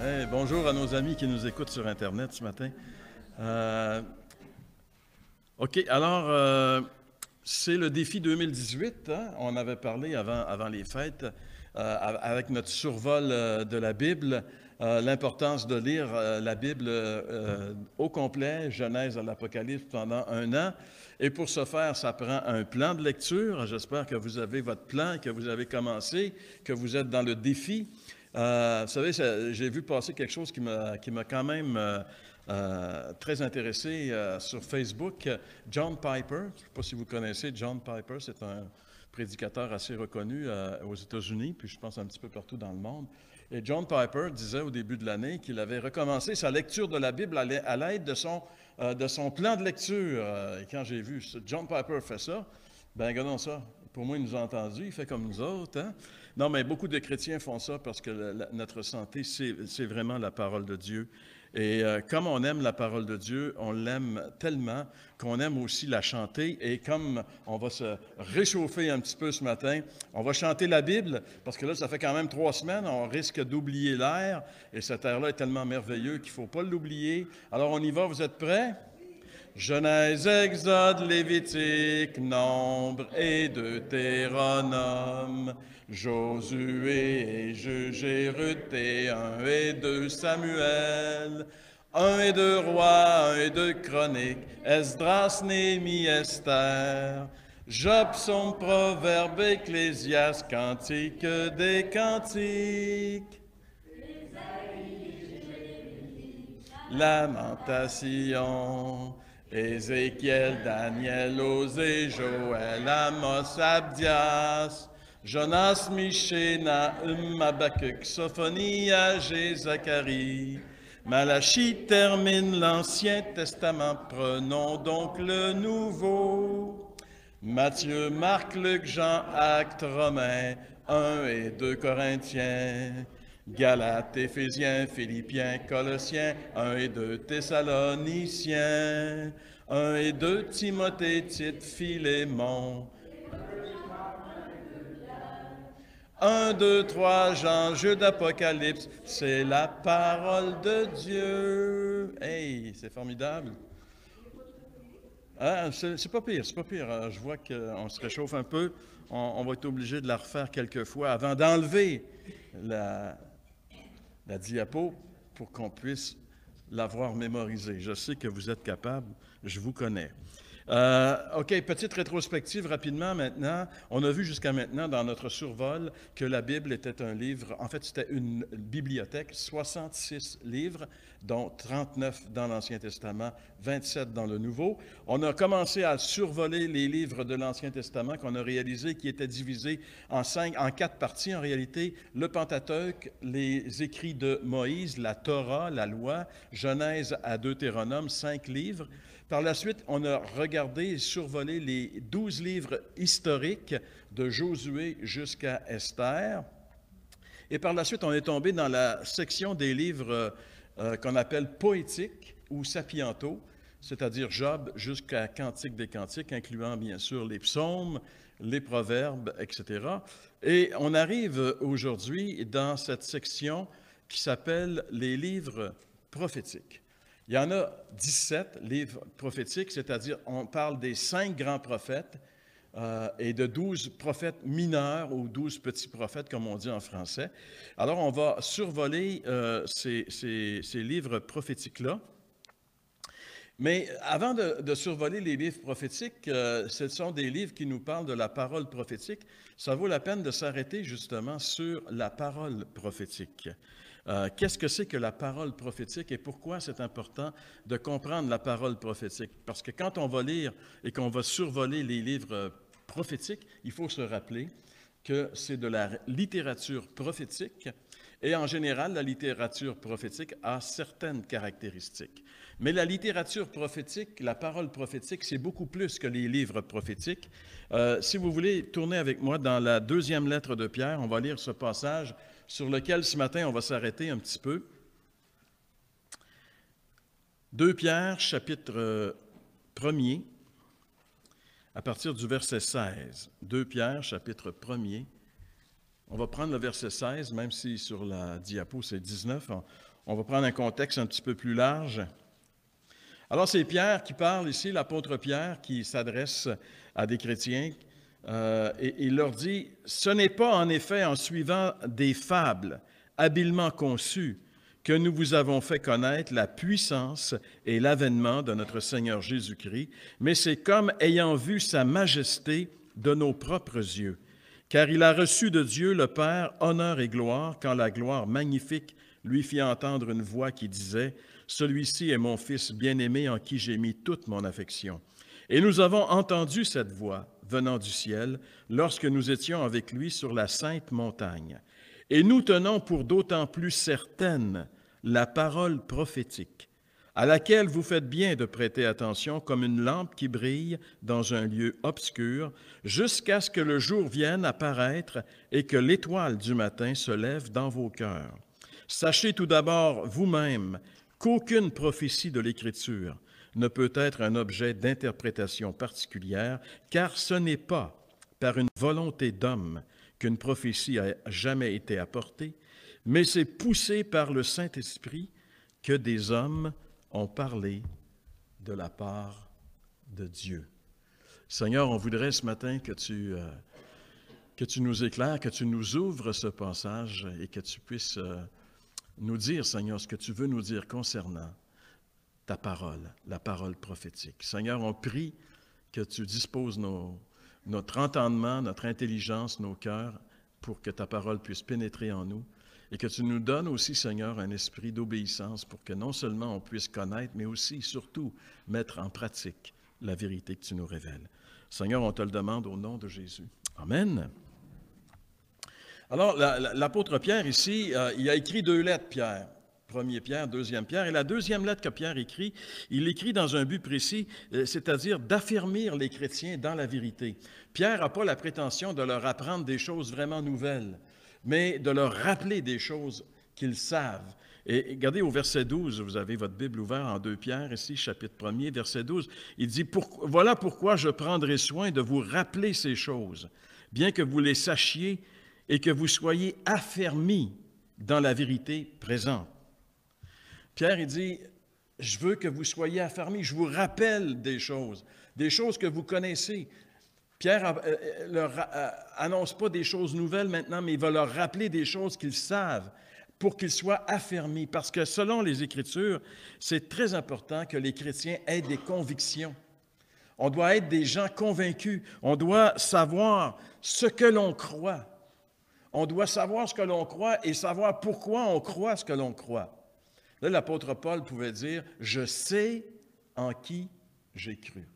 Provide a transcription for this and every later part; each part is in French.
Hey, bonjour à nos amis qui nous écoutent sur Internet ce matin. Euh, OK, alors, c'est le défi 2018. Hein? On avait parlé avant les fêtes, avec notre survol de la Bible, l'importance de lire la Bible au complet, Genèse à l'Apocalypse, pendant 1 an. Et pour ce faire, ça prend un plan de lecture. J'espère que vous avez votre plan, que vous avez commencé, que vous êtes dans le défi. Vous savez, j'ai vu passer quelque chose qui m'a quand même très intéressé sur Facebook. John Piper, je ne sais pas si vous connaissez John Piper, c'est un prédicateur assez reconnu aux États-Unis, puis je pense un petit peu partout dans le monde. Et John Piper disait au début de l'année qu'il avait recommencé sa lecture de la Bible à l'aide de son plan de lecture. Et quand j'ai vu John Piper fait ça, ben regardons ça. Pour moi, il nous a entendus, il fait comme nous autres. Hein? Non, mais beaucoup de chrétiens font ça parce que notre santé, c'est vraiment la parole de Dieu. Et comme on aime la parole de Dieu, on l'aime tellement qu'on aime aussi la chanter. Et comme on va se réchauffer un petit peu ce matin, on va chanter la Bible, parce que là, ça fait quand même 3 semaines, on risque d'oublier l'air. Et cet air-là est tellement merveilleux qu'il ne faut pas l'oublier. Alors, on y va, vous êtes prêts? Genèse, Exode, Lévitique, Nombre et Deutéronome, Josué et Juge et Ruth et 1 et 2 Samuel, 1 et 2 Rois, 1 et 2 Chroniques, Esdras, Néhémie, Esther, Job, Psaume, Proverbe, Ecclésiaste, Cantique des Cantiques, Lamentation, Ézéchiel, Daniel, Osée, Joël, Amos, Abdias, Jonas, Michée, Nahum, Habakkuk, Sophonie, Agé, Zacharie. Malachie termine l'Ancien Testament, prenons donc le Nouveau. Matthieu, Marc, Luc, Jean, Actes, Romains, 1 et 2 Corinthiens. Galates, Éphésiens, Philippiens, Colossiens, 1 et 2 Thessaloniciens, 1 et 2 Timothée, Tite, Philémon, 1, 2, 3 Jean, Jude, Apocalypse, c'est la parole de Dieu. Hey, c'est formidable. Ah, c'est pas pire, c'est pas pire. Je vois qu'on se réchauffe un peu. On va être obligé de la refaire quelques fois avant d'enlever la diapo pour qu'on puisse l'avoir mémorisée. Je sais que vous êtes capable, je vous connais. OK, petite rétrospective rapidement maintenant. On a vu jusqu'à maintenant dans notre survol que la Bible était un livre, en fait c'était une bibliothèque, 66 livres, dont 39 dans l'Ancien Testament, 27 dans le Nouveau. On a commencé à survoler les livres de l'Ancien Testament qu'on a réalisé qui étaient divisés en 4 parties en réalité. Le Pentateuque, les écrits de Moïse, la Torah, la loi, Genèse à Deutéronome, 5 livres. Par la suite, on a regardé et survolé les 12 livres historiques de Josué jusqu'à Esther. Et par la suite, on est tombé dans la section des livres qu'on appelle poétiques ou sapientaux, c'est-à-dire Job jusqu'à Cantique des Cantiques, incluant bien sûr les psaumes, les proverbes, etc. Et on arrive aujourd'hui dans cette section qui s'appelle les livres prophétiques. Il y en a 17 livres prophétiques, c'est-à-dire on parle des 5 grands prophètes et de 12 prophètes mineurs ou 12 petits prophètes, comme on dit en français. Alors, on va survoler ces livres prophétiques-là. Mais avant de survoler les livres prophétiques, ce sont des livres qui nous parlent de la parole prophétique. Ça vaut la peine de s'arrêter justement sur la parole prophétique. Qu'est-ce que c'est que la parole prophétique et pourquoi c'est important de comprendre la parole prophétique? Parce que quand on va lire et qu'on va survoler les livres prophétiques, il faut se rappeler que c'est de la littérature prophétique et en général, la littérature prophétique a certaines caractéristiques. Mais la littérature prophétique, la parole prophétique, c'est beaucoup plus que les livres prophétiques. Si vous voulez tourner avec moi dans la 2e lettre de Pierre, on va lire ce passage sur lequel ce matin on va s'arrêter un petit peu. 2 Pierre, chapitre 1er, à partir du verset 16. 2 Pierre, chapitre 1er. On va prendre le verset 16, même si sur la diapo c'est 19. On va prendre un contexte un petit peu plus large. Alors, c'est Pierre qui parle ici, l'apôtre Pierre, qui s'adresse à des chrétiens, et il leur dit, « Ce n'est pas en effet en suivant des fables habilement conçues que nous vous avons fait connaître la puissance et l'avènement de notre Seigneur Jésus-Christ, mais c'est comme ayant vu sa majesté de nos propres yeux. Car il a reçu de Dieu le Père honneur et gloire, quand la gloire magnifique lui fit entendre une voix qui disait, « Celui-ci est mon Fils bien-aimé en qui j'ai mis toute mon affection. » Et nous avons entendu cette voix venant du ciel lorsque nous étions avec lui sur la sainte montagne. Et nous tenons pour d'autant plus certaine la parole prophétique, à laquelle vous faites bien de prêter attention comme une lampe qui brille dans un lieu obscur, jusqu'à ce que le jour vienne apparaître et que l'étoile du matin se lève dans vos cœurs. Sachez tout d'abord vous-même qu'aucune prophétie de l'Écriture ne peut être un objet d'interprétation particulière, car ce n'est pas par une volonté d'homme qu'une prophétie a jamais été apportée, mais c'est poussé par le Saint-Esprit que des hommes ont parlé de la part de Dieu. Seigneur, on voudrait ce matin que tu nous éclaires, que tu nous ouvres ce passage et que tu puisses nous dire, Seigneur, ce que tu veux nous dire concernant ta parole, la parole prophétique. Seigneur, on prie que tu disposes notre entendement, notre intelligence, nos cœurs, pour que ta parole puisse pénétrer en nous et que tu nous donnes aussi, Seigneur, un esprit d'obéissance pour que non seulement on puisse connaître, mais aussi, surtout, mettre en pratique la vérité que tu nous révèles. Seigneur, on te le demande au nom de Jésus. Amen. Alors, l'apôtre Pierre ici, il a écrit 2 lettres, Pierre. 1er Pierre, 2e Pierre. Et la 2e lettre que Pierre écrit, il l'écrit dans un but précis, c'est-à-dire d'affermir les chrétiens dans la vérité. Pierre n'a pas la prétention de leur apprendre des choses vraiment nouvelles, mais de leur rappeler des choses qu'ils savent. Et regardez au verset 12, vous avez votre Bible ouverte en 2 Pierre, ici, chapitre 1er, verset 12. Il dit, « Voilà pourquoi je prendrai soin de vous rappeler ces choses, bien que vous les sachiez et que vous soyez affermis dans la vérité présente. » Pierre, il dit, « Je veux que vous soyez affermis, je vous rappelle des choses que vous connaissez. » Pierre ne leur annonce pas des choses nouvelles maintenant, mais il va leur rappeler des choses qu'ils savent pour qu'ils soient affermis. Parce que selon les Écritures, c'est très important que les chrétiens aient des convictions. On doit être des gens convaincus. On doit savoir ce que l'on croit. On doit savoir ce que l'on croit et savoir pourquoi on croit ce que l'on croit. Là, l'apôtre Paul pouvait dire « Je sais en qui j'ai cru ».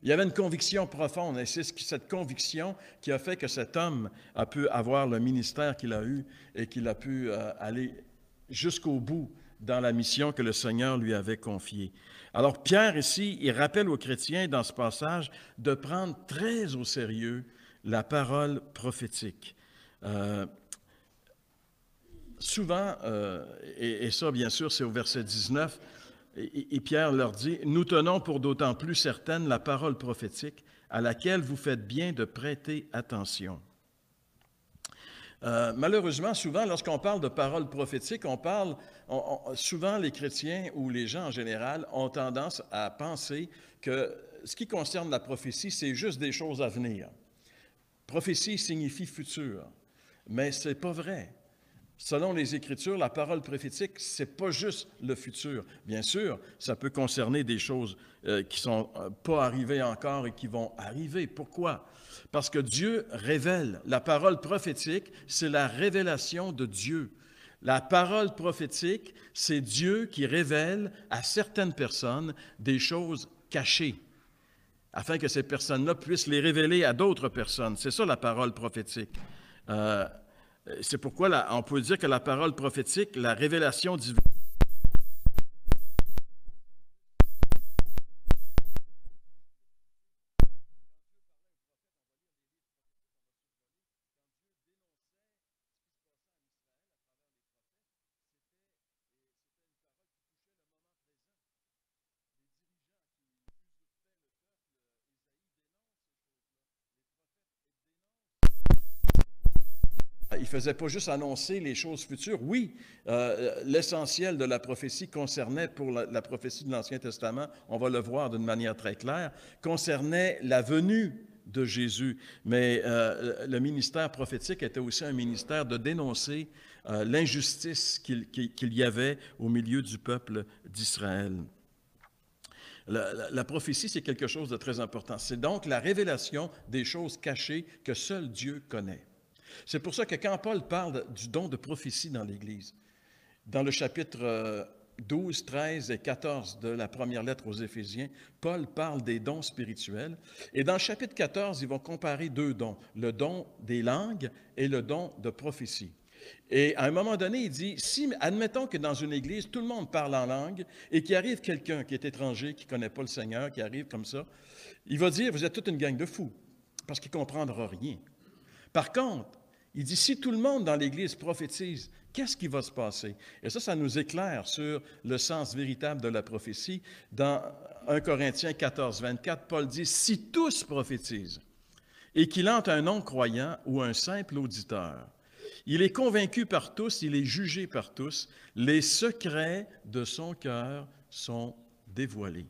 Il y avait une conviction profonde, et c'est cette conviction qui a fait que cet homme a pu avoir le ministère qu'il a eu et qu'il a pu aller jusqu'au bout dans la mission que le Seigneur lui avait confiée. Alors Pierre ici, il rappelle aux chrétiens dans ce passage de prendre très au sérieux la parole prophétique. Souvent, et ça bien sûr c'est au verset 19, et Pierre leur dit, « Nous tenons pour d'autant plus certaine la parole prophétique à laquelle vous faites bien de prêter attention. » Malheureusement, souvent, lorsqu'on parle de parole prophétique, souvent les chrétiens ou les gens en général ont tendance à penser que ce qui concerne la prophétie, c'est juste des choses à venir. Prophétie signifie futur, mais ce n'est pas vrai. Selon les Écritures, la parole prophétique, ce n'est pas juste le futur. Bien sûr, ça peut concerner des choses qui ne sont pas arrivées encore et qui vont arriver. Pourquoi? Parce que Dieu révèle. La parole prophétique, c'est la révélation de Dieu. La parole prophétique, c'est Dieu qui révèle à certaines personnes des choses cachées, afin que ces personnes-là puissent les révéler à d'autres personnes. C'est ça la parole prophétique. C'est pourquoi on peut dire que la parole prophétique, la révélation divine, ne faisait pas juste annoncer les choses futures. Oui, l'essentiel de la prophétie concernait, pour la prophétie de l'Ancien Testament, on va le voir d'une manière très claire, concernait la venue de Jésus. Mais le ministère prophétique était aussi un ministère de dénoncer l'injustice qu'il y avait au milieu du peuple d'Israël. La prophétie, c'est quelque chose de très important. C'est donc la révélation des choses cachées que seul Dieu connaît. C'est pour ça que quand Paul parle du don de prophétie dans l'Église, dans le chapitre 12, 13 et 14 de la première lettre aux Éphésiens, Paul parle des dons spirituels. Et dans le chapitre 14, ils vont comparer deux dons, le don des langues et le don de prophétie. Et à un moment donné, il dit, si, admettons que dans une église, tout le monde parle en langue et qu'il arrive quelqu'un qui est étranger, qui ne connaît pas le Seigneur, qui arrive comme ça, il va dire, vous êtes toute une gang de fous, parce qu'il ne comprendra rien. Par contre, il dit, si tout le monde dans l'église prophétise, qu'est-ce qui va se passer? Et ça nous éclaire sur le sens véritable de la prophétie. Dans 1 Corinthiens 14, 24, Paul dit, si tous prophétisent et qu'il entre un non-croyant ou un simple auditeur, il est convaincu par tous, il est jugé par tous, les secrets de son cœur sont dévoilés,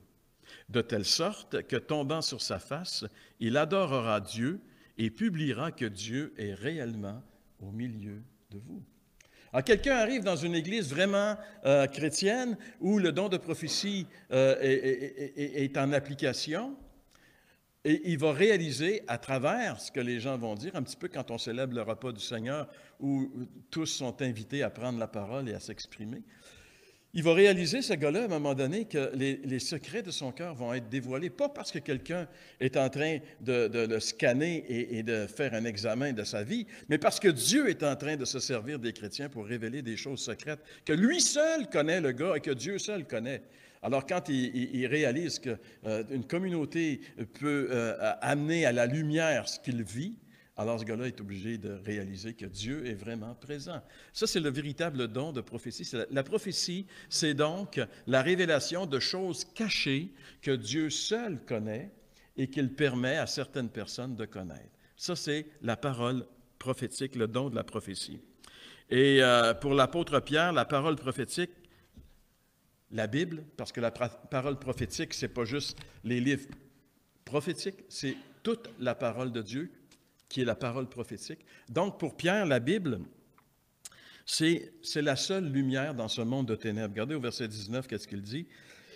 de telle sorte que, tombant sur sa face, il adorera Dieu et publiera que Dieu est réellement au milieu de vous. Alors, quelqu'un arrive dans une église vraiment chrétienne où le don de prophétie est en application, et il va réaliser à travers ce que les gens vont dire, un petit peu quand on célèbre le repas du Seigneur, où tous sont invités à prendre la parole et à s'exprimer. Il va réaliser, ce gars-là, à un moment donné, que les secrets de son cœur vont être dévoilés, pas parce que quelqu'un est en train de le scanner et de faire un examen de sa vie, mais parce que Dieu est en train de se servir des chrétiens pour révéler des choses secrètes que lui seul connaît, le gars, et que Dieu seul connaît. Alors, quand il réalise qu'une communauté peut amener à la lumière ce qu'il vit, alors ce gars-là est obligé de réaliser que Dieu est vraiment présent. Ça, c'est le véritable don de prophétie. La prophétie, c'est donc la révélation de choses cachées que Dieu seul connaît et qu'il permet à certaines personnes de connaître. Ça, c'est la parole prophétique, le don de la prophétie. Et pour l'apôtre Pierre, la parole prophétique, la Bible, parce que la parole prophétique, ce n'est pas juste les livres prophétiques, c'est toute la parole de Dieu qui est la parole prophétique. Donc, pour Pierre, la Bible, c'est la seule lumière dans ce monde de ténèbres. Regardez au verset 19, qu'est-ce qu'il dit?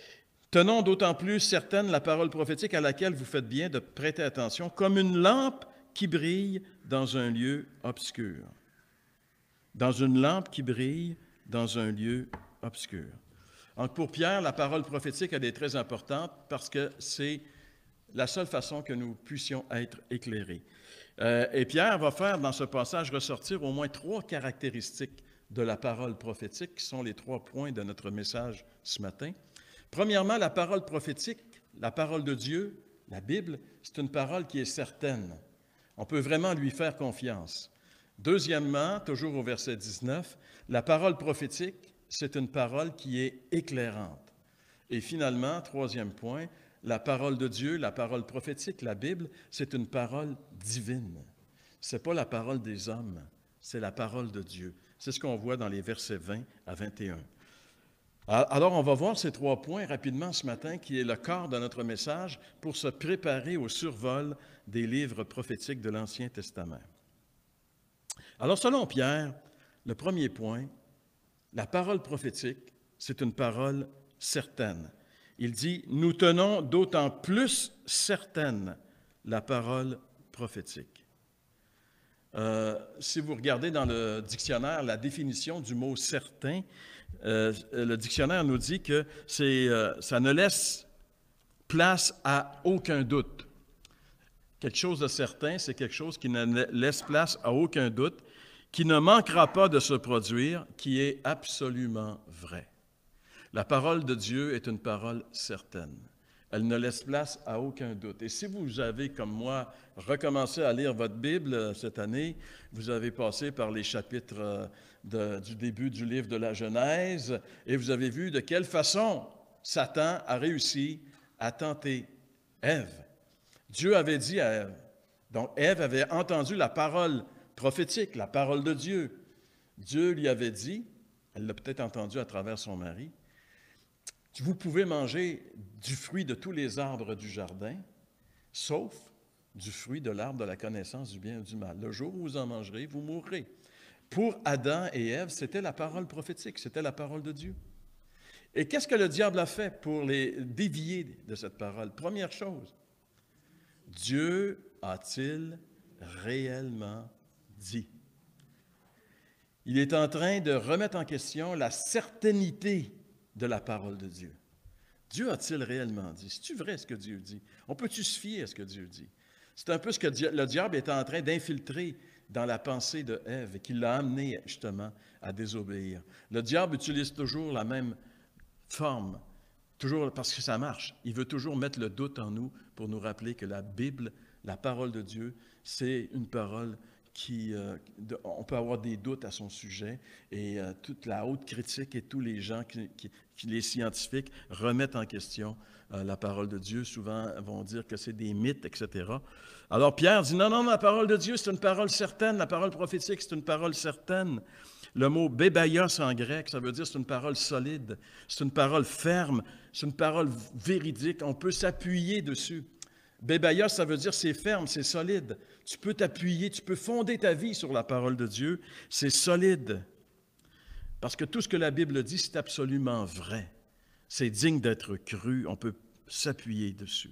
« Tenons d'autant plus certaine la parole prophétique à laquelle vous faites bien de prêter attention, comme une lampe qui brille dans un lieu obscur. » Dans une lampe qui brille dans un lieu obscur. Donc, pour Pierre, la parole prophétique, elle est très importante parce que c'est la seule façon que nous puissions être éclairés. Et Pierre va faire dans ce passage ressortir au moins 3 caractéristiques de la parole prophétique, qui sont les 3 points de notre message ce matin. Premièrement, la parole prophétique, la parole de Dieu, la Bible, c'est une parole qui est certaine. On peut vraiment lui faire confiance. Deuxièmement, toujours au verset 19, la parole prophétique, c'est une parole qui est éclairante. Et finalement, 3e point, la parole de Dieu, la parole prophétique, la Bible, c'est une parole divine. Ce n'est pas la parole des hommes, c'est la parole de Dieu. C'est ce qu'on voit dans les versets 20 à 21. Alors, on va voir ces 3 points rapidement ce matin, qui est le corps de notre message, pour se préparer au survol des livres prophétiques de l'Ancien Testament. Alors, selon Pierre, le premier point, la parole prophétique, c'est une parole certaine. Il dit, nous tenons d'autant plus certaine la parole prophétique. Si vous regardez dans le dictionnaire la définition du mot certain, le dictionnaire nous dit que ça ne laisse place à aucun doute. Quelque chose de certain, c'est quelque chose qui ne laisse place à aucun doute, qui ne manquera pas de se produire, qui est absolument vrai. La parole de Dieu est une parole certaine. Elle ne laisse place à aucun doute. Et si vous avez, comme moi, recommencé à lire votre Bible cette année, vous avez passé par les chapitres du début du livre de la Genèse, et vous avez vu de quelle façon Satan a réussi à tenter Ève. Dieu avait dit à Ève, donc Ève avait entendu la parole prophétique, la parole de Dieu. Dieu lui avait dit, elle l'a peut-être entendu à travers son mari, « Vous pouvez manger du fruit de tous les arbres du jardin, sauf du fruit de l'arbre de la connaissance du bien et du mal. Le jour où vous en mangerez, vous mourrez. » Pour Adam et Ève, c'était la parole prophétique, c'était la parole de Dieu. Et qu'est-ce que le diable a fait pour les dévier de cette parole? Première chose, Dieu a-t-il réellement dit? Il est en train de remettre en question la certainité de la parole de Dieu. Dieu a-t-il réellement dit? C'est-tu vrai ce que Dieu dit? On peut-tu se fier à ce que Dieu dit? C'est un peu ce que le diable est en train d'infiltrer dans la pensée de Ève et qui l'a amené justement à désobéir. Le diable utilise toujours la même forme, toujours parce que ça marche. Il veut toujours mettre le doute en nous pour nous rappeler que la Bible, la parole de Dieu, c'est une parole on peut avoir des doutes à son sujet et toute la haute critique et tous les gens, les scientifiques, remettent en question la parole de Dieu. Souvent, vont dire que c'est des mythes, etc. Alors Pierre dit, non, la parole de Dieu, c'est une parole certaine. La parole prophétique, c'est une parole certaine. Le mot « bébaios » en grec, ça veut dire c'est une parole solide, c'est une parole ferme, c'est une parole véridique. On peut s'appuyer dessus. Bébaios, ça veut dire c'est ferme, c'est solide. Tu peux t'appuyer, tu peux fonder ta vie sur la parole de Dieu. C'est solide. Parce que tout ce que la Bible dit, c'est absolument vrai. C'est digne d'être cru. On peut s'appuyer dessus.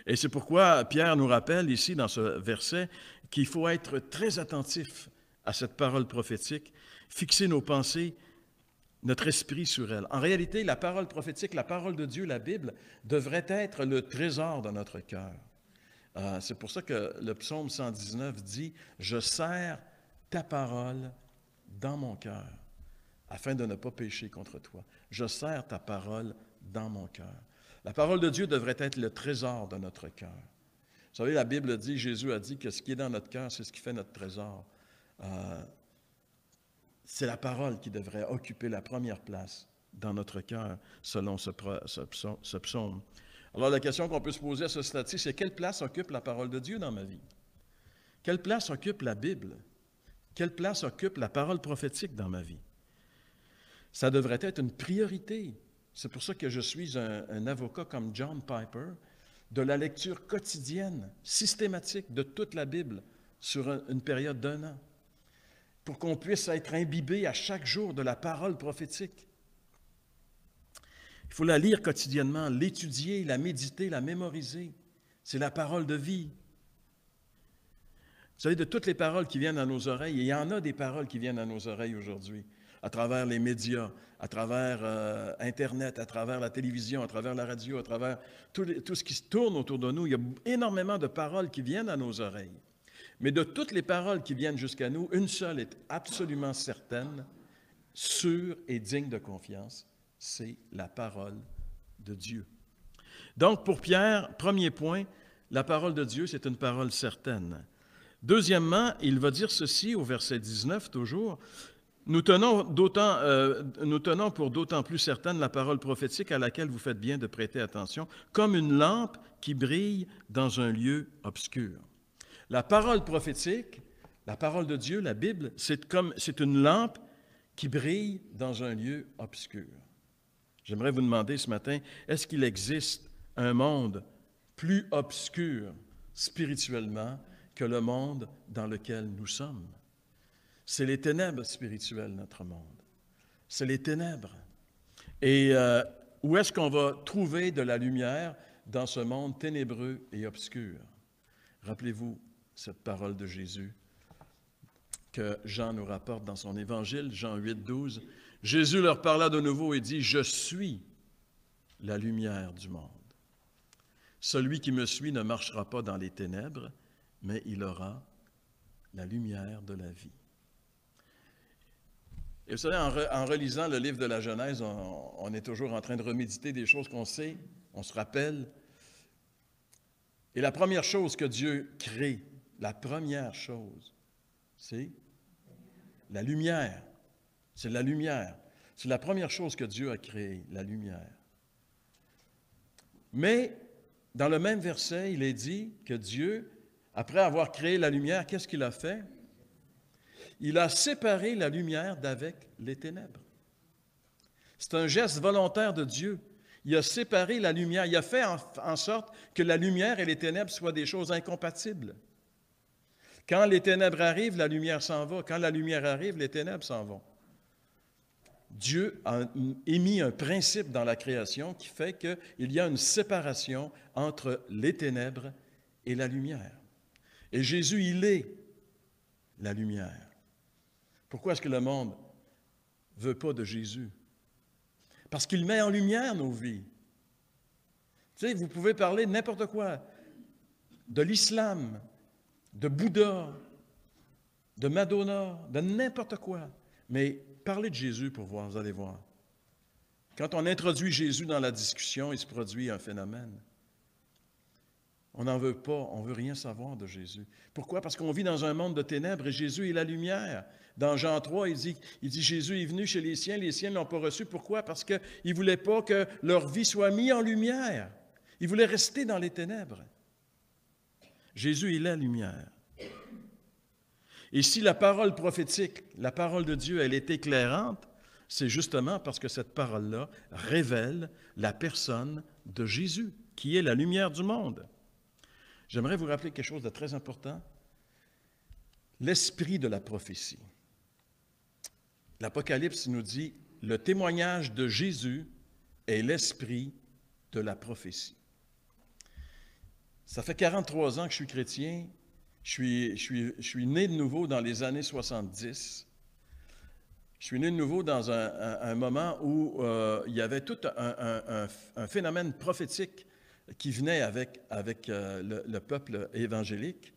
Et c'est pourquoi Pierre nous rappelle ici dans ce verset qu'il faut être très attentif à cette parole prophétique, fixer nos pensées, notre esprit sur elle. En réalité, la parole prophétique, la parole de Dieu, la Bible, devrait être le trésor de notre cœur. C'est pour ça que le psaume 119 dit « Je serre ta parole dans mon cœur, afin de ne pas pécher contre toi. Je serre ta parole dans mon cœur. » La parole de Dieu devrait être le trésor de notre cœur. Vous savez, la Bible dit, Jésus a dit que ce qui est dans notre cœur, c'est ce qui fait notre trésor. C'est la parole qui devrait occuper la première place dans notre cœur, selon ce psaume. Alors, la question qu'on peut se poser à ce stade-ci, c'est quelle place occupe la parole de Dieu dans ma vie? Quelle place occupe la Bible? Quelle place occupe la parole prophétique dans ma vie? Ça devrait être une priorité. C'est pour ça que je suis un avocat comme John Piper, de la lecture quotidienne, systématique de toute la Bible sur une période d'1 an, pour qu'on puisse être imbibé à chaque jour de la parole prophétique. Il faut la lire quotidiennement, l'étudier, la méditer, la mémoriser. C'est la parole de vie. Vous savez, de toutes les paroles qui viennent à nos oreilles, et il y en a des paroles qui viennent à nos oreilles aujourd'hui, à travers les médias, à travers Internet, à travers la télévision, à travers la radio, à travers tout ce qui se tourne autour de nous. Il y a énormément de paroles qui viennent à nos oreilles. Mais de toutes les paroles qui viennent jusqu'à nous, une seule est absolument certaine, sûre et digne de confiance, c'est la parole de Dieu. Donc, pour Pierre, premier point, la parole de Dieu, c'est une parole certaine. Deuxièmement, il va dire ceci au verset 19 toujours, nous tenons pour d'autant plus certaine la parole prophétique à laquelle vous faites bien de prêter attention, comme une lampe qui brille dans un lieu obscur. La parole prophétique, la parole de Dieu, la Bible, c'est une lampe qui brille dans un lieu obscur. J'aimerais vous demander ce matin, est-ce qu'il existe un monde plus obscur spirituellement que le monde dans lequel nous sommes? C'est les ténèbres spirituelles, notre monde. C'est les ténèbres. Et où est-ce qu'on va trouver de la lumière dans ce monde ténébreux et obscur? Rappelez-vous cette parole de Jésus que Jean nous rapporte dans son évangile, Jean 8, 12. Jésus leur parla de nouveau et dit, « Je suis la lumière du monde. Celui qui me suit ne marchera pas dans les ténèbres, mais il aura la lumière de la vie. » Et vous savez, en relisant le livre de la Genèse, on est toujours en train de reméditer des choses qu'on sait, on se rappelle. Et la première chose que Dieu crée, la première chose, c'est la lumière. C'est la lumière. C'est la première chose que Dieu a créée, la lumière. Mais, dans le même verset, il est dit que Dieu, après avoir créé la lumière, qu'est-ce qu'il a fait? Il a séparé la lumière d'avec les ténèbres. C'est un geste volontaire de Dieu. Il a séparé la lumière. Il a fait en sorte que la lumière et les ténèbres soient des choses incompatibles. Quand les ténèbres arrivent, la lumière s'en va. Quand la lumière arrive, les ténèbres s'en vont. Dieu a émis un principe dans la création qui fait qu'il y a une séparation entre les ténèbres et la lumière. Et Jésus, il est la lumière. Pourquoi est-ce que le monde ne veut pas de Jésus? Parce qu'il met en lumière nos vies. Tu sais, vous pouvez parler de n'importe quoi, de l'islam, de Bouddha, de Madonna, de n'importe quoi. Mais parlez de Jésus pour voir, vous allez voir. Quand on introduit Jésus dans la discussion, il se produit un phénomène. On n'en veut pas, on ne veut rien savoir de Jésus. Pourquoi? Parce qu'on vit dans un monde de ténèbres et Jésus est la lumière. Dans Jean 3, il dit Jésus est venu chez les siens ne l'ont pas reçu. Pourquoi? Parce qu'il ne voulait pas que leur vie soit mise en lumière. Il voulait rester dans les ténèbres. Jésus est la lumière. Et si la parole prophétique, la parole de Dieu, elle est éclairante, c'est justement parce que cette parole-là révèle la personne de Jésus, qui est la lumière du monde. J'aimerais vous rappeler quelque chose de très important. L'esprit de la prophétie. L'Apocalypse nous dit, le témoignage de Jésus est l'esprit de la prophétie. Ça fait 43 ans que je suis chrétien. Je suis né de nouveau dans les années 70. Je suis né de nouveau dans un moment où il y avait tout un phénomène prophétique qui venait avec le peuple évangélique.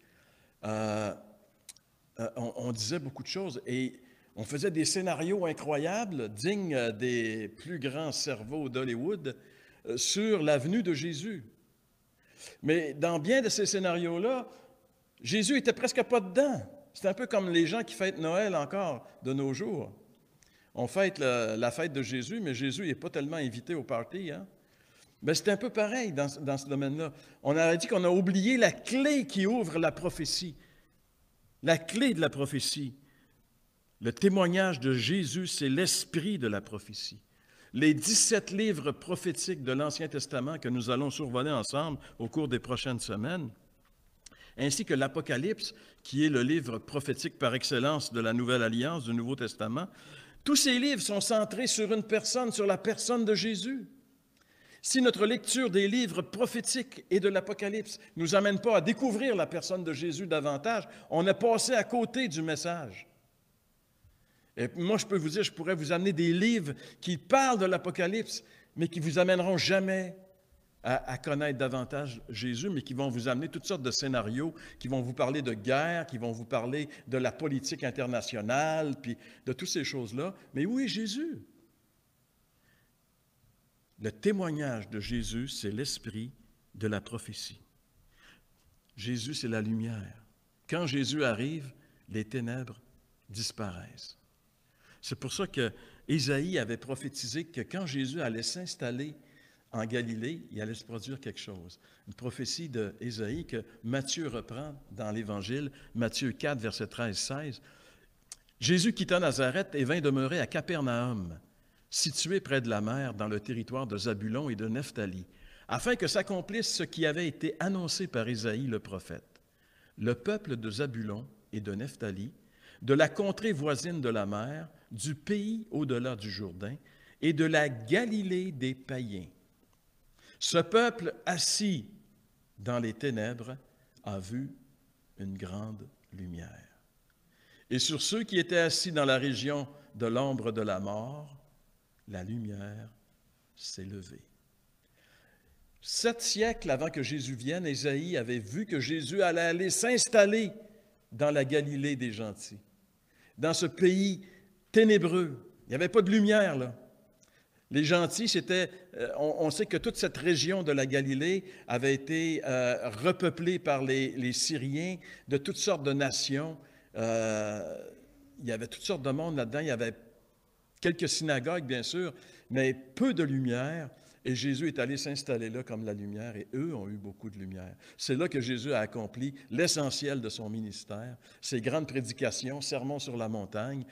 On disait beaucoup de choses et on faisait des scénarios incroyables, dignes des plus grands cerveaux d'Hollywood, sur la venue de Jésus. Mais dans bien de ces scénarios-là, Jésus n'était presque pas dedans. C'est un peu comme les gens qui fêtent Noël encore de nos jours. On fête la fête de Jésus, mais Jésus n'est pas tellement invité au party, hein? Mais c'est un peu pareil dans ce domaine-là. On a dit qu'on a oublié la clé qui ouvre la prophétie. La clé de la prophétie. Le témoignage de Jésus, c'est l'esprit de la prophétie. Les 17 livres prophétiques de l'Ancien Testament que nous allons survoler ensemble au cours des prochaines semaines, ainsi que l'Apocalypse, qui est le livre prophétique par excellence de la Nouvelle Alliance, du Nouveau Testament, tous ces livres sont centrés sur une personne, sur la personne de Jésus. Si notre lecture des livres prophétiques et de l'Apocalypse ne nous amène pas à découvrir la personne de Jésus davantage, on a passé à côté du message. Et moi, je peux vous dire, je pourrais vous amener des livres qui parlent de l'Apocalypse, mais qui ne vous amèneront jamais à connaître davantage Jésus, mais qui vont vous amener toutes sortes de scénarios, qui vont vous parler de guerre, qui vont vous parler de la politique internationale, puis de toutes ces choses-là. Mais où est Jésus? Le témoignage de Jésus, c'est l'esprit de la prophétie. Jésus, c'est la lumière. Quand Jésus arrive, les ténèbres disparaissent. C'est pour ça que Ésaïe avait prophétisé que quand Jésus allait s'installer en Galilée, il allait se produire quelque chose. Une prophétie d'Ésaïe que Matthieu reprend dans l'Évangile, Matthieu 4, verset 13-16. Jésus quitta Nazareth et vint demeurer à Capernaum, situé près de la mer, dans le territoire de Zabulon et de Nephtali, afin que s'accomplisse ce qui avait été annoncé par Ésaïe le prophète. Le peuple de Zabulon et de Nephtali, de la contrée voisine de la mer, du pays au-delà du Jourdain et de la Galilée des païens. Ce peuple assis dans les ténèbres a vu une grande lumière. Et sur ceux qui étaient assis dans la région de l'ombre de la mort, la lumière s'est levée. 7 siècles avant que Jésus vienne, Ésaïe avait vu que Jésus allait aller s'installer dans la Galilée des gentils, dans ce pays ténébreux. Il n'y avait pas de lumière, là. Les gentils, on sait que toute cette région de la Galilée avait été repeuplée par les Syriens de toutes sortes de nations. Il y avait toutes sortes de monde là-dedans. Il y avait quelques synagogues, bien sûr, mais peu de lumière. et Jésus est allé s'installer là comme la lumière, et eux ont eu beaucoup de lumière. C'est là que Jésus a accompli l'essentiel de son ministère, ses grandes prédications, sermons sur la montagne,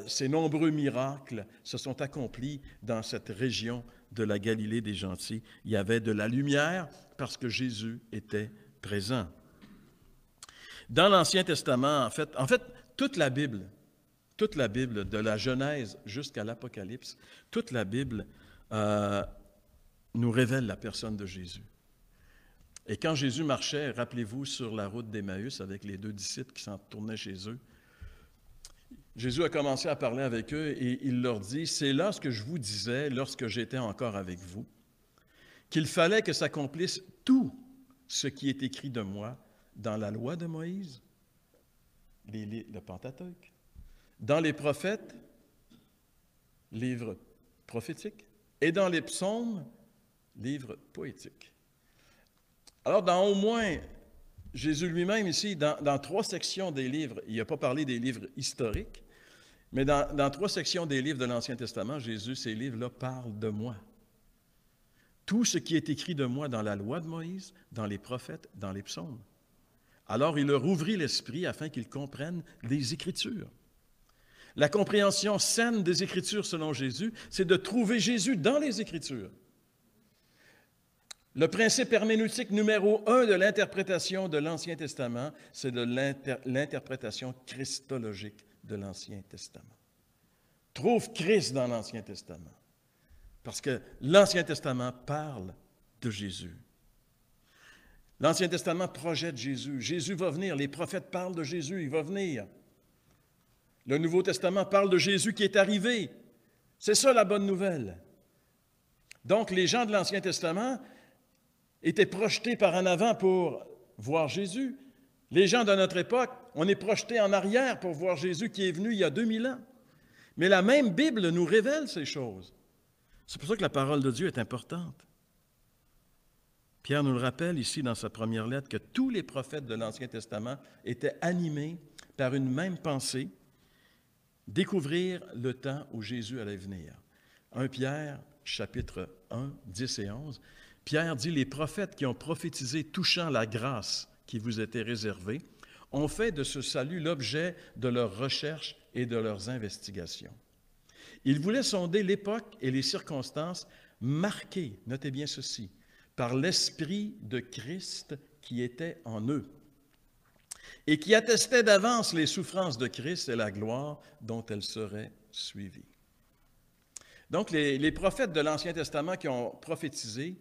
ses nombreux miracles se sont accomplis dans cette région de la Galilée des Gentils. Il y avait de la lumière parce que Jésus était présent. Dans l'Ancien Testament, en fait, toute la Bible, de la Genèse jusqu'à l'Apocalypse, toute la Bible nous révèle la personne de Jésus. Et quand Jésus marchait, rappelez-vous, sur la route d'Emmaüs avec les 2 disciples qui s'en tournaient chez eux, Jésus a commencé à parler avec eux et il leur dit, « C'est là ce que je vous disais lorsque j'étais encore avec vous, qu'il fallait que s'accomplisse tout ce qui est écrit de moi dans la loi de Moïse, le Pentateuque, dans les prophètes, livres prophétiques, et dans les psaumes, livres poétiques. » Alors, dans au moins, Jésus lui-même ici, dans 3 sections des livres, il n'a pas parlé des livres historiques, mais dans 3 sections des livres de l'Ancien Testament, Jésus, ces livres-là, parlent de moi. Tout ce qui est écrit de moi dans la loi de Moïse, dans les prophètes, dans les psaumes. Alors, il leur ouvrit l'esprit afin qu'ils comprennent les Écritures. La compréhension saine des Écritures selon Jésus, c'est de trouver Jésus dans les Écritures. Le principe herméneutique numéro 1 de l'interprétation de l'Ancien Testament, c'est de l'interprétation christologique de l'Ancien Testament. Trouve Christ dans l'Ancien Testament, parce que l'Ancien Testament parle de Jésus. L'Ancien Testament projette Jésus. Jésus va venir. Les prophètes parlent de Jésus. Il va venir. Le Nouveau Testament parle de Jésus qui est arrivé. C'est ça la bonne nouvelle. Donc, les gens de l'Ancien Testament étaient projetés par en avant pour voir Jésus. Les gens de notre époque, on est projetés en arrière pour voir Jésus qui est venu il y a 2000 ans. Mais la même Bible nous révèle ces choses. C'est pour ça que la parole de Dieu est importante. Pierre nous le rappelle ici dans sa première lettre que tous les prophètes de l'Ancien Testament étaient animés par une même pensée, découvrir le temps où Jésus allait venir. 1 Pierre, chapitre 1, 10 et 11, Pierre dit « Les prophètes qui ont prophétisé touchant la grâce qui vous était réservée ont fait de ce salut l'objet de leurs recherches et de leurs investigations. Ils voulaient sonder l'époque et les circonstances marquées, notez bien ceci, par l'Esprit de Christ qui était en eux et qui attestait d'avance les souffrances de Christ et la gloire dont elles seraient suivies. » Donc, les prophètes de l'Ancien Testament qui ont prophétisé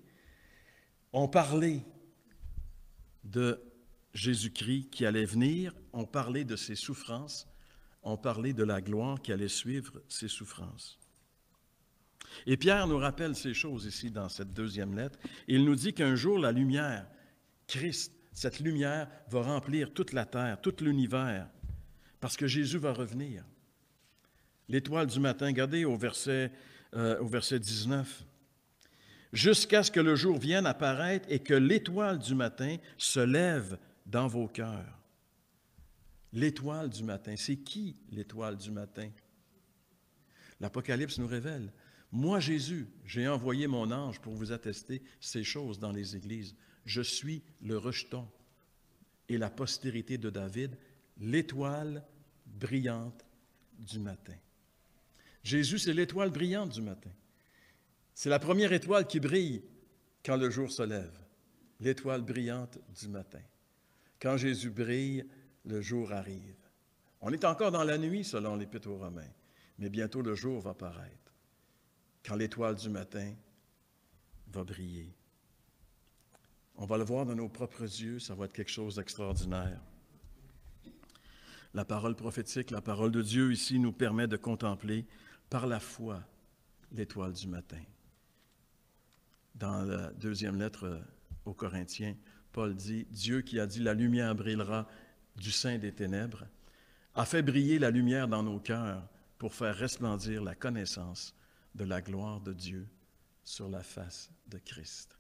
ont parlé de Jésus-Christ qui allait venir, ont parlé de ses souffrances, ont parlé de la gloire qui allait suivre ses souffrances. Et Pierre nous rappelle ces choses ici dans cette 2e lettre. Il nous dit qu'un jour, la lumière, Christ, cette lumière va remplir toute la terre, tout l'univers, parce que Jésus va revenir. L'étoile du matin, regardez au verset 19. « Jusqu'à ce que le jour vienne apparaître et que l'étoile du matin se lève dans vos cœurs. » L'étoile du matin, c'est qui l'étoile du matin? L'Apocalypse nous révèle. Moi, Jésus, j'ai envoyé mon ange pour vous attester ces choses dans les églises. Je suis le rejeton et la postérité de David, l'étoile brillante du matin. Jésus, c'est l'étoile brillante du matin. C'est la première étoile qui brille quand le jour se lève. L'étoile brillante du matin. Quand Jésus brille, le jour arrive. On est encore dans la nuit, selon l'Épître aux Romains, mais bientôt le jour va paraître. Quand l'étoile du matin va briller. On va le voir de nos propres yeux, ça va être quelque chose d'extraordinaire. La parole prophétique, la parole de Dieu ici nous permet de contempler par la foi l'étoile du matin. Dans la 2e lettre aux Corinthiens, Paul dit « Dieu qui a dit « La lumière brillera du sein des ténèbres » a fait briller la lumière dans nos cœurs pour faire resplendir la connaissance de la gloire de Dieu sur la face de Christ. »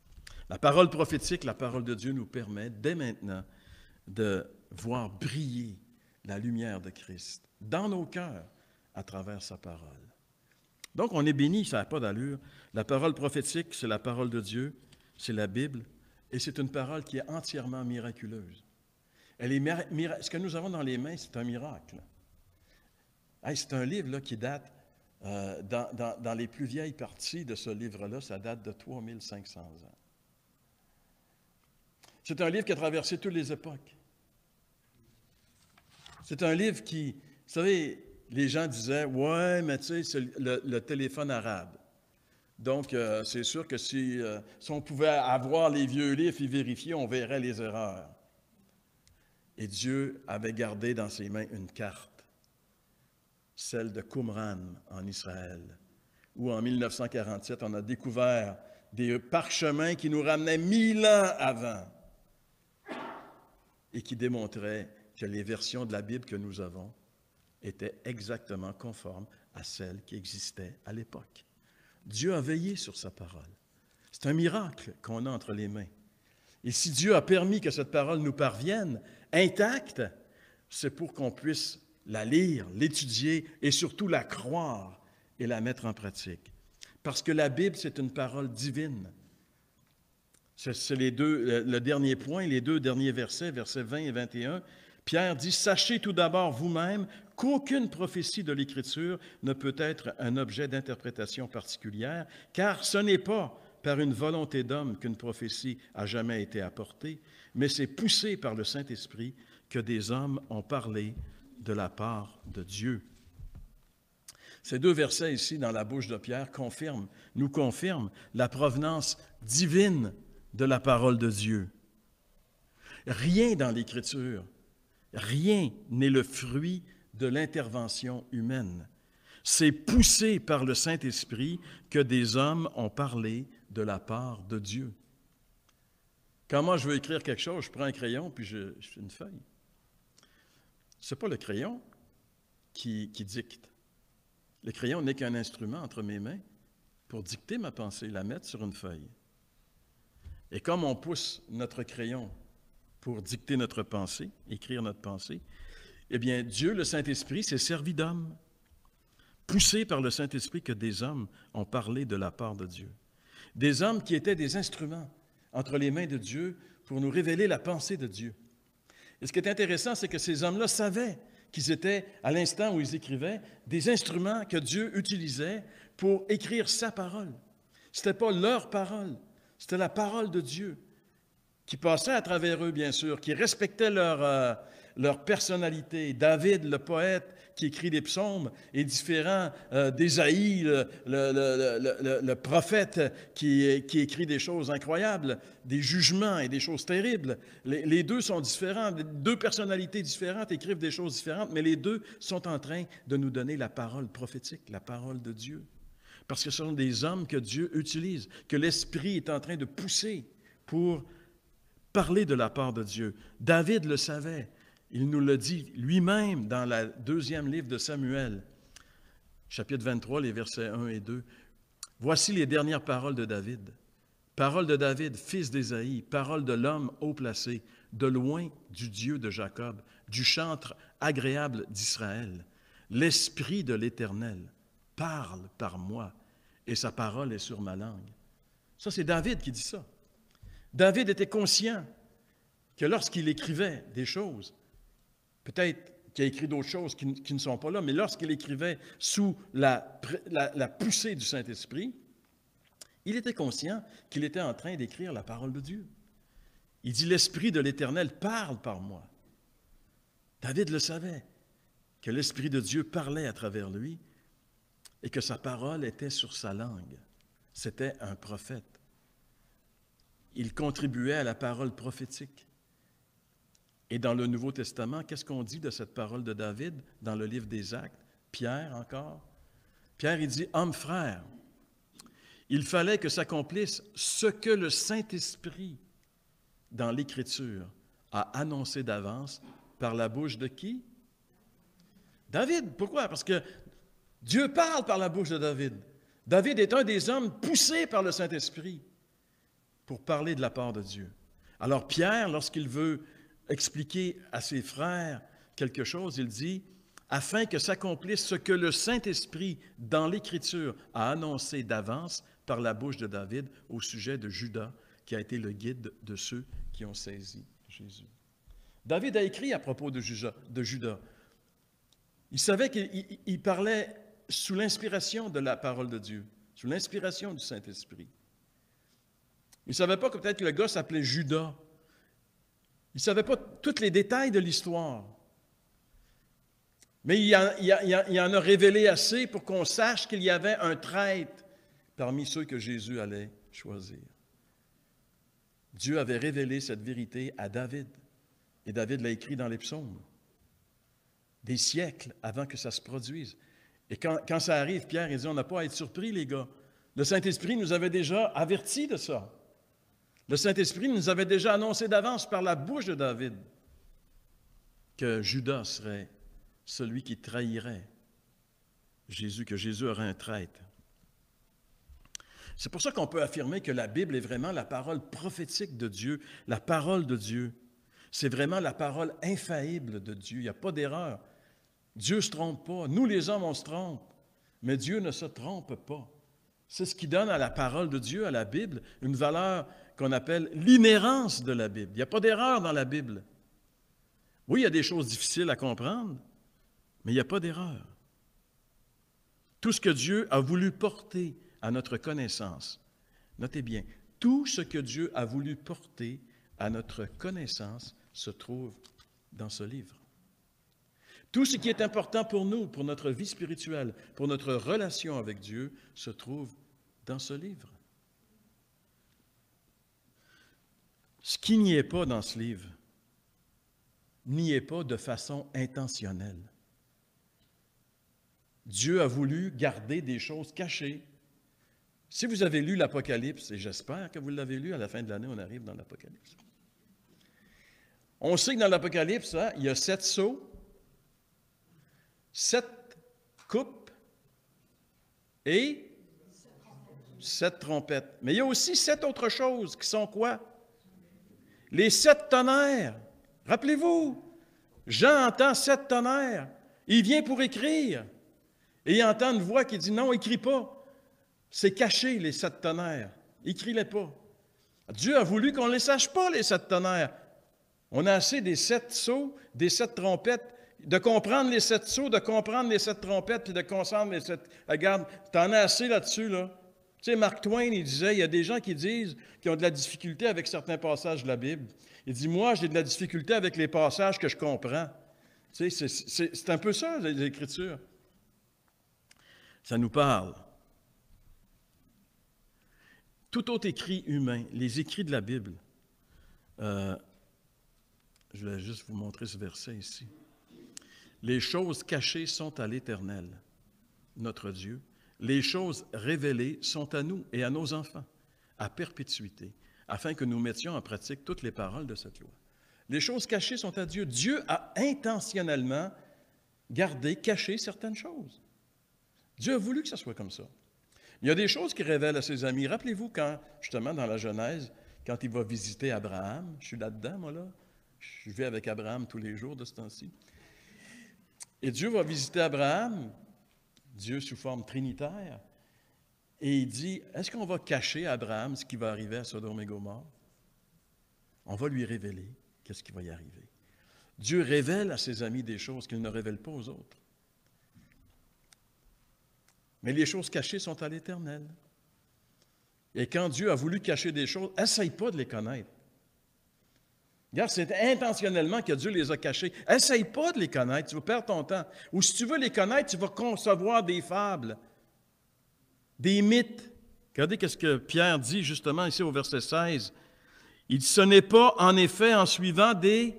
La parole prophétique, la parole de Dieu nous permet dès maintenant de voir briller la lumière de Christ dans nos cœurs à travers sa parole. Donc, on est béni, ça n'a pas d'allure. La parole prophétique, c'est la parole de Dieu, c'est la Bible, et c'est une parole qui est entièrement miraculeuse. Ce que nous avons dans les mains, c'est un miracle. Hey, c'est un livre là, qui date, dans les plus vieilles parties de ce livre-là, ça date de 3500 ans. C'est un livre qui a traversé toutes les époques. C'est un livre qui, vous savez, les gens disaient, ouais, mais tu sais, c'est le téléphone arabe. Donc, c'est sûr que si on pouvait avoir les vieux livres et vérifier, on verrait les erreurs. Et Dieu avait gardé dans ses mains une carte, celle de Qumran en Israël, où en 1947, on a découvert des parchemins qui nous ramenaient 1000 ans avant et qui démontraient que les versions de la Bible que nous avons étaient exactement conformes à celles qui existaient à l'époque. Dieu a veillé sur sa parole. C'est un miracle qu'on a entre les mains. Et si Dieu a permis que cette parole nous parvienne intacte, c'est pour qu'on puisse la lire, l'étudier et surtout la croire et la mettre en pratique. Parce que la Bible, c'est une parole divine. C'est le dernier point, les deux derniers versets, versets 20 et 21. Pierre dit, « Sachez tout d'abord vous-même qu'aucune prophétie de l'Écriture ne peut être un objet d'interprétation particulière, car ce n'est pas par une volonté d'homme qu'une prophétie a jamais été apportée, mais c'est poussé par le Saint-Esprit que des hommes ont parlé de la part de Dieu. » Ces deux versets ici dans la bouche de Pierre nous confirment la provenance divine de la parole de Dieu. Rien dans l'Écriture, rien n'est le fruit de l'intervention humaine. C'est poussé par le Saint-Esprit que des hommes ont parlé de la part de Dieu. Quand moi je veux écrire quelque chose, je prends un crayon puis je fais une feuille. Ce n'est pas le crayon qui dicte. Le crayon n'est qu'un instrument entre mes mains pour dicter ma pensée, la mettre sur une feuille. Et comme on pousse notre crayon pour dicter notre pensée, écrire notre pensée, eh bien, Dieu, le Saint-Esprit, s'est servi d'hommes, poussé par le Saint-Esprit que des hommes ont parlé de la part de Dieu. Des hommes qui étaient des instruments entre les mains de Dieu pour nous révéler la pensée de Dieu. Et ce qui est intéressant, c'est que ces hommes-là savaient qu'ils étaient, à l'instant où ils écrivaient, des instruments que Dieu utilisait pour écrire sa parole. Ce n'était pas leur parole, c'était la parole de Dieu qui passait à travers eux, bien sûr, qui respectait leur personnalité. David, le poète qui écrit des psaumes, est différent d'Ésaïe, le prophète qui écrit des choses incroyables, des jugements et des choses terribles. Les deux sont différents, deux personnalités différentes écrivent des choses différentes, mais les deux sont en train de nous donner la parole prophétique, la parole de Dieu. Parce que ce sont des hommes que Dieu utilise, que l'Esprit est en train de pousser pour parler de la part de Dieu. David le savait. Il nous le dit lui-même dans le deuxième livre de Samuel, chapitre 23, les versets 1 et 2. Voici les dernières paroles de David. Paroles de David, fils d'Ésaïe, paroles de l'homme haut placé, de loin du Dieu de Jacob, du chantre agréable d'Israël. L'Esprit de l'Éternel parle par moi, et sa parole est sur ma langue. Ça, c'est David qui dit ça. David était conscient que lorsqu'il écrivait des choses, peut-être qu'il a écrit d'autres choses qui ne sont pas là, mais lorsqu'il écrivait sous la poussée du Saint-Esprit, il était conscient qu'il était en train d'écrire la parole de Dieu. Il dit, « L'Esprit de l'Éternel parle par moi. » David le savait, que l'Esprit de Dieu parlait à travers lui et que sa parole était sur sa langue. C'était un prophète. Il contribuait à la parole prophétique. Et dans le Nouveau Testament, qu'est-ce qu'on dit de cette parole de David dans le livre des Actes? Pierre encore. Pierre, il dit, « Homme frère, il fallait que s'accomplisse ce que le Saint-Esprit, dans l'Écriture, a annoncé d'avance par la bouche de qui? David. Pourquoi? Parce que Dieu parle par la bouche de David. David est un des hommes poussés par le Saint-Esprit pour parler de la part de Dieu. Alors Pierre, lorsqu'il veut expliquer à ses frères quelque chose, il dit, afin que s'accomplisse ce que le Saint-Esprit, dans l'Écriture, a annoncé d'avance par la bouche de David au sujet de Judas, qui a été le guide de ceux qui ont saisi Jésus. David a écrit à propos de Judas. Il savait qu'il parlait sous l'inspiration de la parole de Dieu, sous l'inspiration du Saint-Esprit. Il ne savait pas que peut-être le gars s'appelait Judas. Il ne savait pas tous les détails de l'histoire. Mais il en a révélé assez pour qu'on sache qu'il y avait un traître parmi ceux que Jésus allait choisir. Dieu avait révélé cette vérité à David. Et David l'a écrit dans les psaumes, des siècles avant que ça se produise. Et quand ça arrive, Pierre, il dit, on n'a pas à être surpris, les gars. Le Saint-Esprit nous avait déjà avertis de ça. Le Saint-Esprit nous avait déjà annoncé d'avance par la bouche de David que Judas serait celui qui trahirait Jésus, que Jésus aurait un traître. C'est pour ça qu'on peut affirmer que la Bible est vraiment la parole prophétique de Dieu, la parole de Dieu. C'est vraiment la parole infaillible de Dieu. Il n'y a pas d'erreur. Dieu ne se trompe pas. Nous, les hommes, on se trompe. Mais Dieu ne se trompe pas. C'est ce qui donne à la parole de Dieu, à la Bible, une valeur qu'on appelle l'inhérence de la Bible. Il n'y a pas d'erreur dans la Bible. Oui, il y a des choses difficiles à comprendre, mais il n'y a pas d'erreur. Tout ce que Dieu a voulu porter à notre connaissance, notez bien, tout ce que Dieu a voulu porter à notre connaissance se trouve dans ce livre. Tout ce qui est important pour nous, pour notre vie spirituelle, pour notre relation avec Dieu, se trouve dans ce livre. Ce qui n'y est pas dans ce livre, n'y est pas de façon intentionnelle. Dieu a voulu garder des choses cachées. Si vous avez lu l'Apocalypse, et j'espère que vous l'avez lu, à la fin de l'année, on arrive dans l'Apocalypse. On sait que dans l'Apocalypse, il y a 7 sceaux, 7 coupes et 7 trompettes. Mais il y a aussi 7 autres choses qui sont quoi? Les 7 tonnerres. Rappelez-vous, Jean entend 7 tonnerres. Il vient pour écrire. Et il entend une voix qui dit, non, écris pas. C'est caché, les 7 tonnerres. Écris-les pas. Dieu a voulu qu'on ne les sache pas, les 7 tonnerres. On a assez des 7 sceaux, des 7 trompettes, de comprendre les 7 sceaux, de comprendre les 7 trompettes, puis de comprendre les 7... Regarde, t'en as assez là-dessus, là. Tu sais, Mark Twain, il disait, il y a des gens qui disent qu'ils ont de la difficulté avec certains passages de la Bible. Il dit, moi, j'ai de la difficulté avec les passages que je comprends. Tu sais, c'est un peu ça, les Écritures. Ça nous parle. Tout autre écrit humain, les écrits de la Bible, je vais juste vous montrer ce verset ici. Les choses cachées sont à l'Éternel, notre Dieu. Les choses révélées sont à nous et à nos enfants, à perpétuité, afin que nous mettions en pratique toutes les paroles de cette loi. Les choses cachées sont à Dieu. Dieu a intentionnellement gardé, caché certaines choses. Dieu a voulu que ça soit comme ça. Il y a des choses qu'il révèle à ses amis. Rappelez-vous quand, justement, dans la Genèse, quand il va visiter Abraham, je suis là-dedans, moi, là. Je vais avec Abraham tous les jours de ce temps-ci. Et Dieu va visiter Abraham, Dieu sous forme trinitaire, et il dit, est-ce qu'on va cacher à Abraham ce qui va arriver à Sodome et Gomorrhe? On va lui révéler qu'est-ce qui va y arriver. Dieu révèle à ses amis des choses qu'il ne révèle pas aux autres. Mais les choses cachées sont à l'Éternel. Et quand Dieu a voulu cacher des choses, essaye pas de les connaître. Regarde, c'est intentionnellement que Dieu les a cachées. Essaye pas de les connaître, tu vas perdre ton temps. Ou si tu veux les connaître, tu vas concevoir des fables, des mythes. Regardez ce que Pierre dit justement ici au verset 16. Il dit, ce n'est pas en effet en suivant des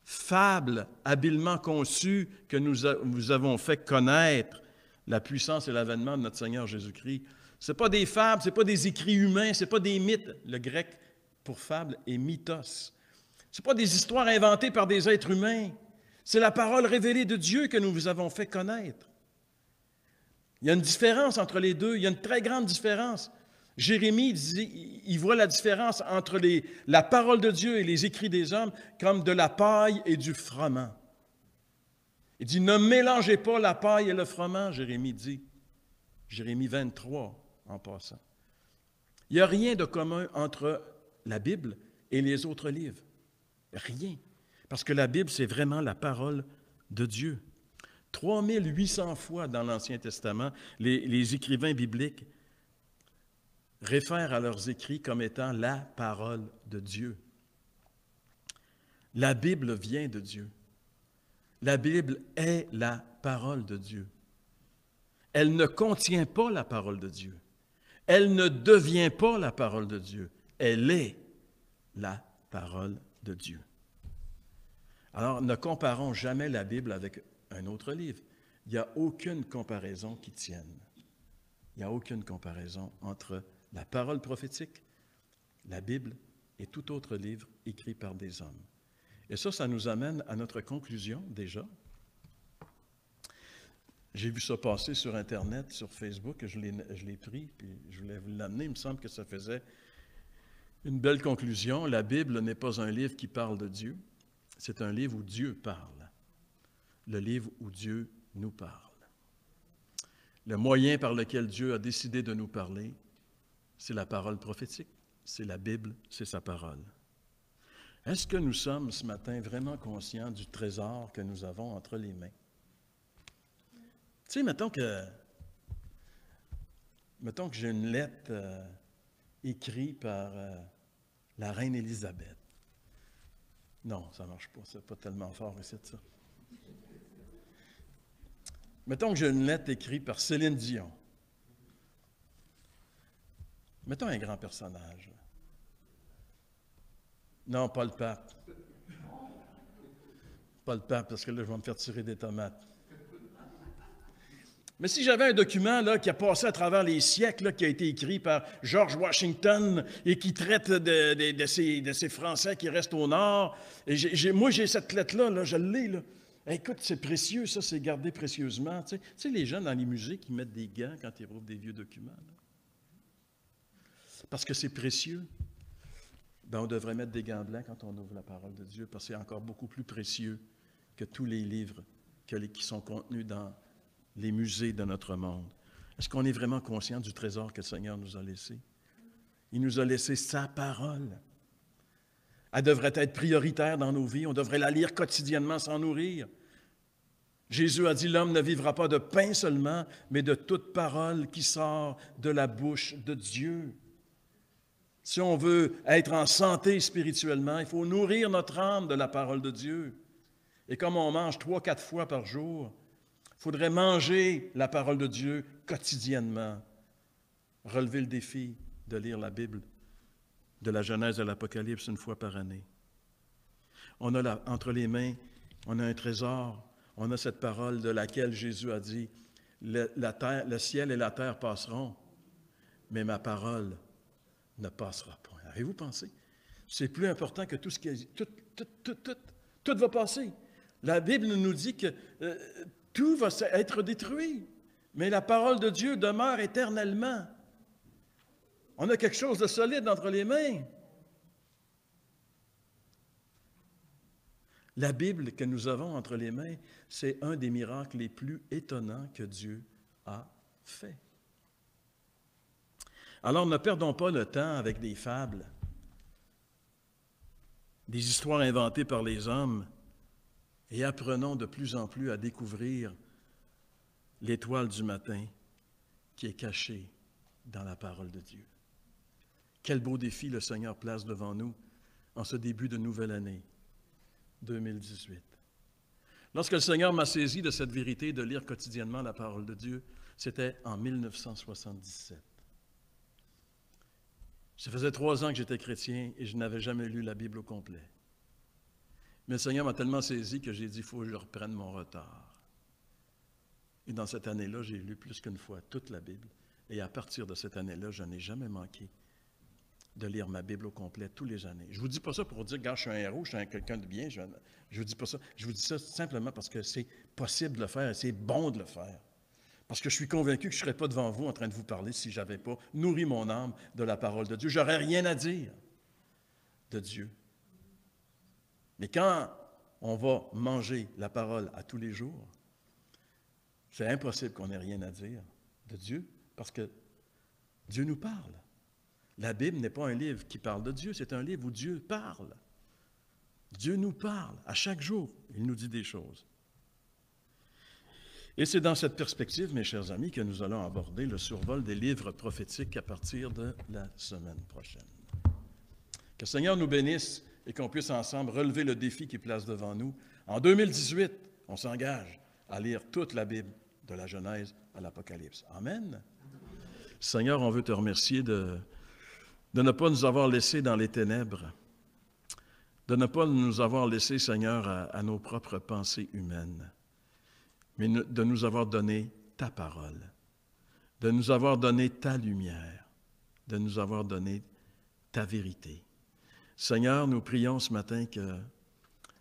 fables habilement conçues que nous avons fait connaître la puissance et l'avènement de notre Seigneur Jésus-Christ. Ce n'est pas des fables, ce n'est pas des écrits humains, ce n'est pas des mythes. Le grec pour fable est mythos. Ce n'est pas des histoires inventées par des êtres humains. C'est la parole révélée de Dieu que nous vous avons fait connaître. Il y a une différence entre les deux, il y a une très grande différence. Jérémie, il voit la différence entre la parole de Dieu et les écrits des hommes comme de la paille et du froment. Il dit, ne mélangez pas la paille et le froment, Jérémie dit. Jérémie 23, en passant. Il n'y a rien de commun entre la Bible et les autres livres. Rien. Parce que la Bible, c'est vraiment la parole de Dieu. 3800 fois dans l'Ancien Testament, les écrivains bibliques réfèrent à leurs écrits comme étant la parole de Dieu. La Bible vient de Dieu. La Bible est la parole de Dieu. Elle ne contient pas la parole de Dieu. Elle ne devient pas la parole de Dieu. Elle est la parole de Dieu. Alors, ne comparons jamais la Bible avec un autre livre. Il n'y a aucune comparaison qui tienne. Il n'y a aucune comparaison entre la parole prophétique, la Bible et tout autre livre écrit par des hommes. Et ça nous amène à notre conclusion déjà. J'ai vu ça passer sur Internet, sur Facebook, je l'ai pris, puis je voulais vous l'amener. Il me semble que ça faisait une belle conclusion. La Bible n'est pas un livre qui parle de Dieu, c'est un livre où Dieu parle. Le livre où Dieu nous parle. Le moyen par lequel Dieu a décidé de nous parler, c'est la parole prophétique, c'est la Bible, c'est sa parole. Est-ce que nous sommes ce matin vraiment conscients du trésor que nous avons entre les mains? Tu sais, mettons que j'ai une lettre écrite par la reine Élisabeth. Non, ça ne marche pas, c'est pas tellement fort ici de ça. Mettons que j'ai une lettre écrite par Céline Dion. Mettons un grand personnage. Non, pas le pape. Pas le pape, parce que là, je vais me faire tirer des tomates. Mais si j'avais un document là, qui a passé à travers les siècles, là, qui a été écrit par George Washington et qui traite de ces Français qui restent au Nord, et moi j'ai cette lettre-là, là, je l'ai, là. Écoute, c'est précieux, ça, c'est gardé précieusement. Tu sais, les gens dans les musées qui mettent des gants quand ils ouvrent des vieux documents. Là. Parce que c'est précieux. Ben, on devrait mettre des gants blancs quand on ouvre la parole de Dieu, parce que c'est encore beaucoup plus précieux que tous les livres qui sont contenus dans les musées de notre monde. Est-ce qu'on est vraiment conscient du trésor que le Seigneur nous a laissé? Il nous a laissé sa parole. Elle devrait être prioritaire dans nos vies. On devrait la lire quotidiennement sans nourrir. Jésus a dit, l'homme ne vivra pas de pain seulement, mais de toute parole qui sort de la bouche de Dieu. Si on veut être en santé spirituellement, il faut nourrir notre âme de la parole de Dieu. Et comme on mange 3-4 fois par jour, il faudrait manger la parole de Dieu quotidiennement. Relever le défi de lire la Bible, de la Genèse à l'Apocalypse, une fois par année. On a entre les mains, on a un trésor, on a cette parole de laquelle Jésus a dit, le ciel et la terre passeront, mais ma parole ne passera pas. Avez-vous pensé? C'est plus important que tout ce qui est... Tout va passer. La Bible nous dit que tout va être détruit, mais la parole de Dieu demeure éternellement. On a quelque chose de solide entre les mains. La Bible que nous avons entre les mains, c'est un des miracles les plus étonnants que Dieu a fait. Alors, ne perdons pas le temps avec des fables, des histoires inventées par les hommes, et apprenons de plus en plus à découvrir l'étoile du matin qui est cachée dans la parole de Dieu. Quel beau défi le Seigneur place devant nous en ce début de nouvelle année 2018. Lorsque le Seigneur m'a saisi de cette vérité de lire quotidiennement la parole de Dieu, c'était en 1977. Ça faisait 3 ans que j'étais chrétien et je n'avais jamais lu la Bible au complet. Mais le Seigneur m'a tellement saisi que j'ai dit, il faut que je reprenne mon retard. Et dans cette année-là, j'ai lu plus qu'une fois toute la Bible. Et à partir de cette année-là, je n'ai jamais manqué de lire ma Bible au complet tous les années. Je ne vous dis pas ça pour vous dire, regarde, je suis un héros, je suis quelqu'un de bien. Je ne vous dis pas ça. Je vous dis ça simplement parce que c'est possible de le faire et c'est bon de le faire. Parce que je suis convaincu que je ne serais pas devant vous en train de vous parler si je n'avais pas nourri mon âme de la parole de Dieu. Je n'aurais rien à dire de Dieu. Mais quand on va manger la parole à tous les jours, c'est impossible qu'on n'ait rien à dire de Dieu, parce que Dieu nous parle. La Bible n'est pas un livre qui parle de Dieu, c'est un livre où Dieu parle. Dieu nous parle à chaque jour, il nous dit des choses. Et c'est dans cette perspective, mes chers amis, que nous allons aborder le survol des livres prophétiques à partir de la semaine prochaine. Que le Seigneur nous bénisse et qu'on puisse ensemble relever le défi qui place devant nous. En 2018, on s'engage à lire toute la Bible, de la Genèse à l'Apocalypse. Amen. Seigneur, on veut te remercier de ne pas nous avoir laissés dans les ténèbres, de ne pas nous avoir laissés, Seigneur, à nos propres pensées humaines, mais de nous avoir donné ta parole, de nous avoir donné ta lumière, de nous avoir donné ta vérité. Seigneur, nous prions ce matin que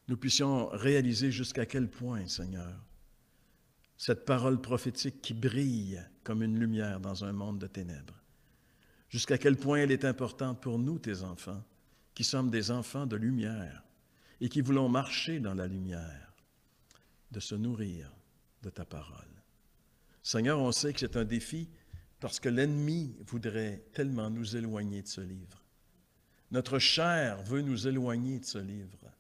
nous puissions réaliser jusqu'à quel point, Seigneur, cette parole prophétique qui brille comme une lumière dans un monde de ténèbres, jusqu'à quel point elle est importante pour nous, tes enfants, qui sommes des enfants de lumière et qui voulons marcher dans la lumière, de se nourrir de ta parole. Seigneur, on sait que c'est un défi parce que l'ennemi voudrait tellement nous éloigner de ce livre. Notre chair veut nous éloigner de ce livre.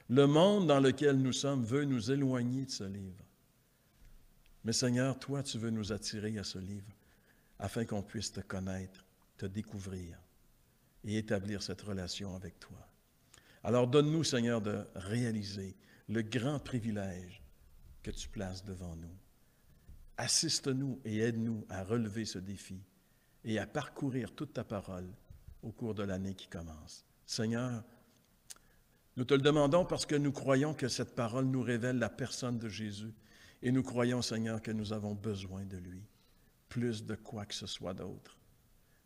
Le monde dans lequel nous sommes veut nous éloigner de ce livre. Mais Seigneur, toi, tu veux nous attirer à ce livre afin qu'on puisse te connaître, te découvrir et établir cette relation avec toi. Alors donne-nous, Seigneur, de réaliser le grand privilège que tu places devant nous. Assiste-nous et aide-nous à relever ce défi et à parcourir toute ta parole au cours de l'année qui commence. Seigneur, nous te le demandons parce que nous croyons que cette parole nous révèle la personne de Jésus et nous croyons, Seigneur, que nous avons besoin de lui, plus de quoi que ce soit d'autre,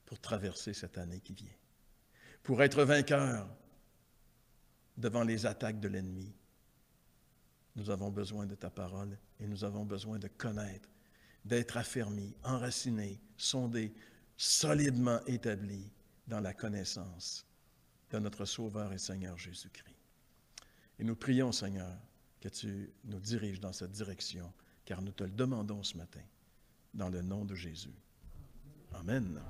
pour traverser cette année qui vient, pour être vainqueurs devant les attaques de l'ennemi. Nous avons besoin de ta parole et nous avons besoin de connaître, d'être affermis, enracinés, sondés, solidement établis dans la connaissance de notre Sauveur et Seigneur Jésus-Christ. Et nous prions, Seigneur, que tu nous diriges dans cette direction, car nous te le demandons ce matin, dans le nom de Jésus. Amen.